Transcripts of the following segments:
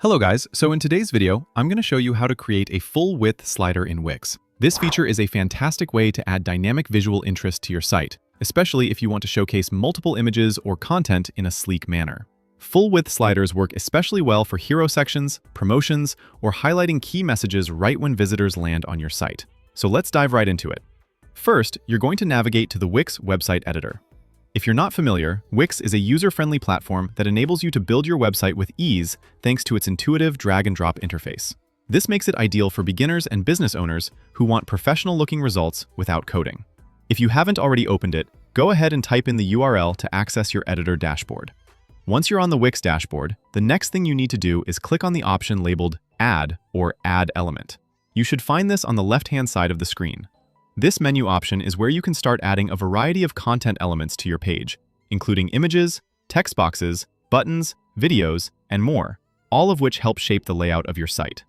Hello guys, so in today's video, I'm going to show you how to create a full width slider in Wix. This feature is a fantastic way to add dynamic visual interest to your site, especially if you want to showcase multiple images or content in a sleek manner. Full width sliders work especially well for hero sections, promotions, or highlighting key messages right when visitors land on your site. So let's dive right into it. First, you're going to navigate to the Wix website editor. If you're not familiar, Wix is a user-friendly platform that enables you to build your website with ease thanks to its intuitive drag-and-drop interface. This makes it ideal for beginners and business owners who want professional-looking results without coding. If you haven't already opened it, go ahead and type in the URL to access your editor dashboard. Once you're on the Wix dashboard, the next thing you need to do is click on the option labeled Add or Add Element. You should find this on the left-hand side of the screen. This menu option is where you can start adding a variety of content elements to your page, including images, text boxes, buttons, videos, and more, all of which help shape the layout of your site.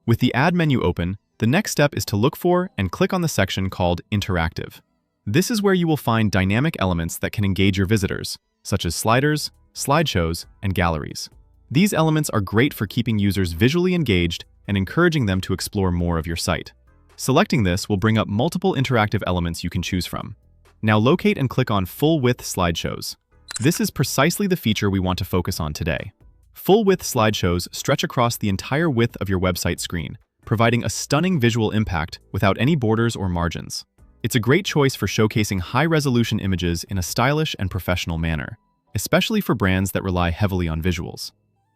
With the Add menu open, the next step is to look for and click on the section called Interactive. This is where you will find dynamic elements that can engage your visitors, such as sliders, slideshows, and galleries. These elements are great for keeping users visually engaged and encouraging them to explore more of your site. Selecting this will bring up multiple interactive elements you can choose from. Now locate and click on Full Width Slideshows. This is precisely the feature we want to focus on today. Full Width Slideshows stretch across the entire width of your website screen, providing a stunning visual impact without any borders or margins. It's a great choice for showcasing high-resolution images in a stylish and professional manner, especially for brands that rely heavily on visuals.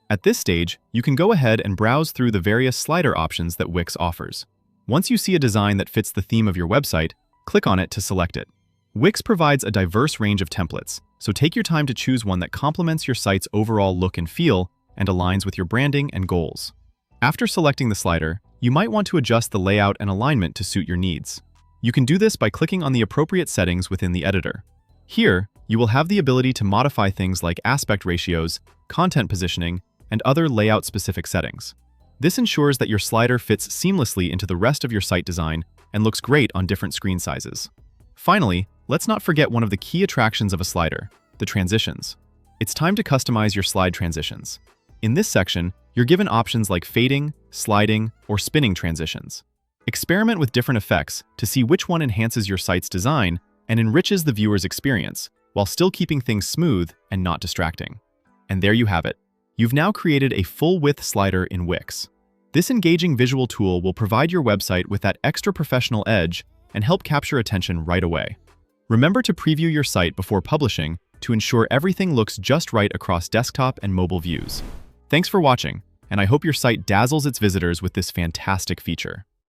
At this stage, you can go ahead and browse through the various slider options that Wix offers. Once you see a design that fits the theme of your website, click on it to select it. Wix provides a diverse range of templates, so take your time to choose one that complements your site's overall look and feel and aligns with your branding and goals. After selecting the slider, you might want to adjust the layout and alignment to suit your needs. You can do this by clicking on the appropriate settings within the editor. Here, you will have the ability to modify things like aspect ratios, content positioning, and other layout-specific settings. This ensures that your slider fits seamlessly into the rest of your site design and looks great on different screen sizes. Finally, let's not forget one of the key attractions of a slider, the transitions. It's time to customize your slide transitions. In this section, you're given options like fading, sliding, or spinning transitions. Experiment with different effects to see which one enhances your site's design and enriches the viewer's experience while still keeping things smooth and not distracting. And there you have it. You've now created a full-width slider in Wix. This engaging visual tool will provide your website with that extra professional edge and help capture attention right away. Remember to preview your site before publishing to ensure everything looks just right across desktop and mobile views. Thanks for watching, and I hope your site dazzles its visitors with this fantastic feature.